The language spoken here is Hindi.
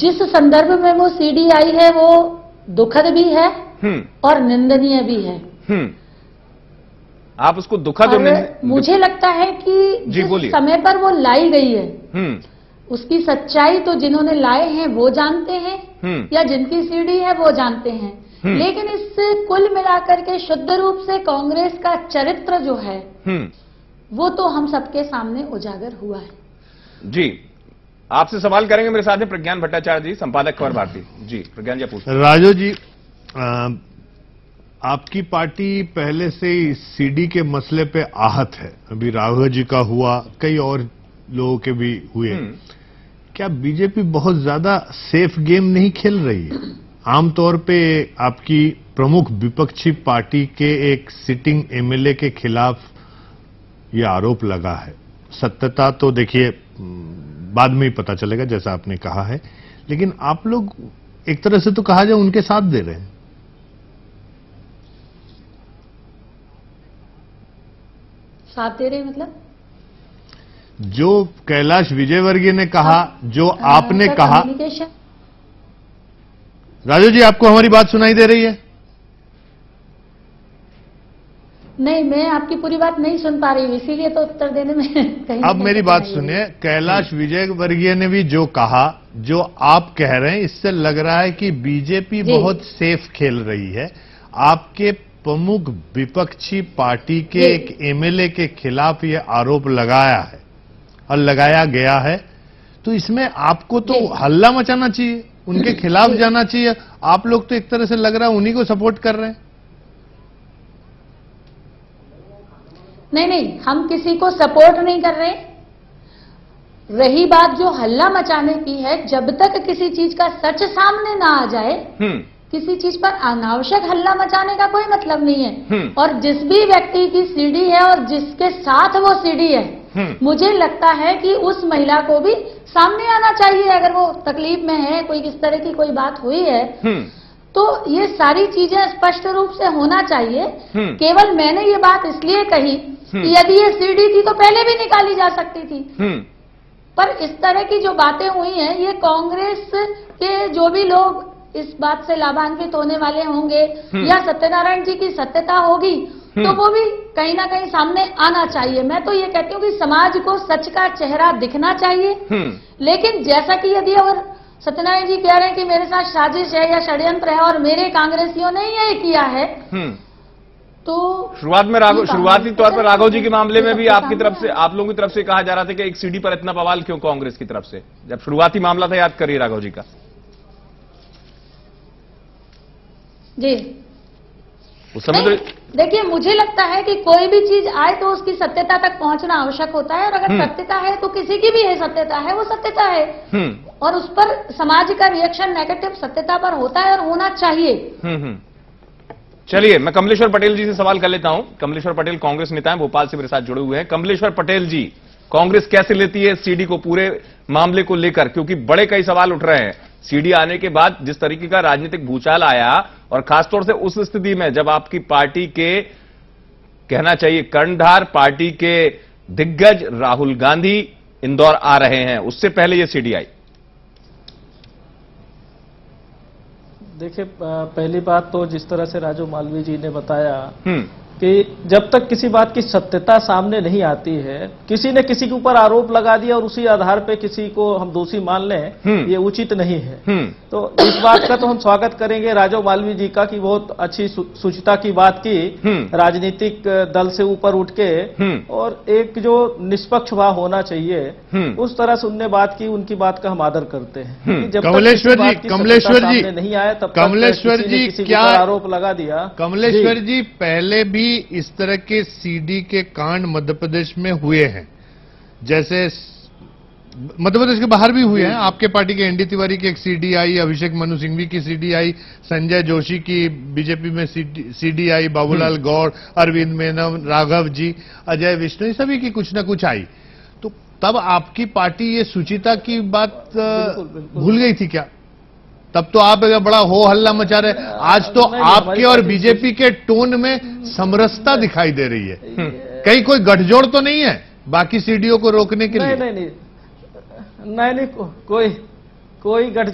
जिस संदर्भ में वो सीडी आई है वो दुखद भी है और निंदनीय भी है। आप उसको दुखद और मुझे लगता है कि जिस समय पर वो लाई गई है उसकी सच्चाई तो जिन्होंने लाए हैं वो जानते हैं या जिनकी सीडी है वो जानते हैं, लेकिन इससे कुल मिलाकर के शुद्ध रूप से कांग्रेस का चरित्र जो है वो तो हम सबके सामने उजागर हुआ है। जी, आपसे सवाल करेंगे, मेरे साथ हैं प्रज्ञान भट्टाचार्य जी, संपादक खबर भारती। जी प्रज्ञान जी, पूछिए। राजो जी, आपकी पार्टी पहले से ही सीडी के मसले पे आहत है। अभी राघव जी का हुआ, कई और लोगों के भी हुए। क्या बीजेपी बहुत ज्यादा सेफ गेम नहीं खेल रही है? आमतौर पे आपकी प्रमुख विपक्षी पार्टी के एक सिटिंग एमएलए के खिलाफ ये आरोप लगा है। सत्यता तो देखिए बाद में ही पता चलेगा, जैसा आपने कहा है, लेकिन आप लोग एक तरह से तो कहा जाए उनके साथ दे रहे हैं। साथ दे रहे मतलब जो कैलाश विजयवर्गीय ने कहा, जो आपने कहा। राजू जी, आपको हमारी बात सुनाई दे रही है? नहीं, मैं आपकी पूरी बात नहीं सुन पा रही हूँ, इसीलिए तो उत्तर देने में कहीं। अब मेरी बात सुनिए, कैलाश विजयवर्गीय ने भी जो कहा, जो आप कह रहे हैं, इससे लग रहा है कि बीजेपी बहुत सेफ खेल रही है। आपके प्रमुख विपक्षी पार्टी के एक एमएलए के खिलाफ ये आरोप लगाया है और लगाया गया है, तो इसमें आपको तो हल्ला मचाना चाहिए, उनके खिलाफ जाना चाहिए। आप लोग तो एक तरह से लग रहा है उन्हीं को सपोर्ट कर रहे हैं। नहीं, हम किसी को सपोर्ट नहीं कर रहे। रही बात जो हल्ला मचाने की है, जब तक किसी चीज का सच सामने ना आ जाए, किसी चीज पर अनावश्यक हल्ला मचाने का कोई मतलब नहीं है। और जिस भी व्यक्ति की सीडी है और जिसके साथ वो सीडी है, मुझे लगता है कि उस महिला को भी सामने आना चाहिए। अगर वो तकलीफ में है, कोई किस तरह की कोई बात हुई है, तो ये सारी चीजें स्पष्ट रूप से होना चाहिए। केवल मैंने ये बात इसलिए कही कि यदि ये सीडी थी तो पहले भी निकाली जा सकती थी। पर इस तरह की जो बातें हुई हैं, ये कांग्रेस के जो भी लोग इस बात से लाभान्वित होने वाले होंगे या सत्यनारायण जी की सत्यता होगी, तो वो भी कहीं ना कहीं सामने आना चाहिए। मैं तो ये कहती हूँ कि समाज को सच का चेहरा दिखना चाहिए। लेकिन जैसा कि यदि अगर सत्यनारायण जी कह रहे हैं कि मेरे साथ साजिश है या षड्यंत्र है और मेरे कांग्रेसियों ने ये किया है, तो शुरुआती तौर पर राघव जी के मामले में भी आपकी तरफ से, आप लोगों की तरफ से कहा जा रहा था कि एक सीडी पर इतना बवाल क्यों कांग्रेस की तरफ से, जब शुरुआती मामला था, याद करिए राघव जी का। जी, उस समय देखिए, मुझे लगता है कि कोई भी चीज आए तो उसकी सत्यता तक पहुंचना आवश्यक होता है। और अगर सत्यता है तो किसी की भी है सत्यता है, वो सत्यता है, और उस पर समाज का रिएक्शन नेगेटिव सत्यता पर होता है और होना चाहिए। चलिए, मैं कमलेश्वर पटेल जी से सवाल कर लेता हूं। कमलेश्वर पटेल कांग्रेस नेता हैं, भोपाल से मेरे साथ जुड़े हुए हैं। कमलेश्वर पटेल जी, कांग्रेस कैसे लेती है सीडी को, पूरे मामले को लेकर? क्योंकि बड़े कई सवाल उठ रहे हैं। सीडी आने के बाद जिस तरीके का राजनीतिक भूचाल आया, और खासतौर से उस स्थिति में जब आपकी पार्टी के, कहना चाहिए कर्णधार, पार्टी के दिग्गज राहुल गांधी इंदौर आ रहे हैं, उससे पहले यह सीडी आई। देखिए, पहली बात तो जिस तरह से राजू मालवीय जी ने बताया कि जब तक किसी बात की सत्यता सामने नहीं आती है, किसी ने किसी के ऊपर आरोप लगा दिया और उसी आधार पे किसी को हम दोषी मान लें, ये उचित नहीं है। तो इस बात का तो हम स्वागत करेंगे राजू मालवीय जी का कि बहुत अच्छी शुचिता की बात की, राजनीतिक दल से ऊपर उठ के, और एक जो निष्पक्ष भाव होना चाहिए उस तरह से उनने बात की, उनकी बात का हम आदर करते हैं। जब कमलेश्वर जी नहीं आया तब कमलेश्वर जी क्या आरोप लगा दिया? कमलेश्वर जी, पहले भी इस तरह के सीडी के कांड मध्य प्रदेश में हुए हैं, जैसे मध्य प्रदेश के बाहर भी हुए हैं। आपके पार्टी के एनडी तिवारी की एक सीडी आई, अभिषेक मनु सिंघवी की सीडी आई, संजय जोशी की बीजेपी में सीडी आई, बाबूलाल गौड़, अरविंद मेनन, राघव जी, अजय विष्णु, सभी की कुछ ना कुछ आई। तो तब आपकी पार्टी ये सुचिता की बात भूल गई थी क्या? तब तो आप बड़ा हो हल्ला मचा रहे। आज तो आपके और बीजेपी के टोन में समरसता दिखाई दे रही है। कहीं कोई गठजोड़ तो नहीं है बाकी सीडीओ को रोकने के लिए? नहीं, कोई गठजोड़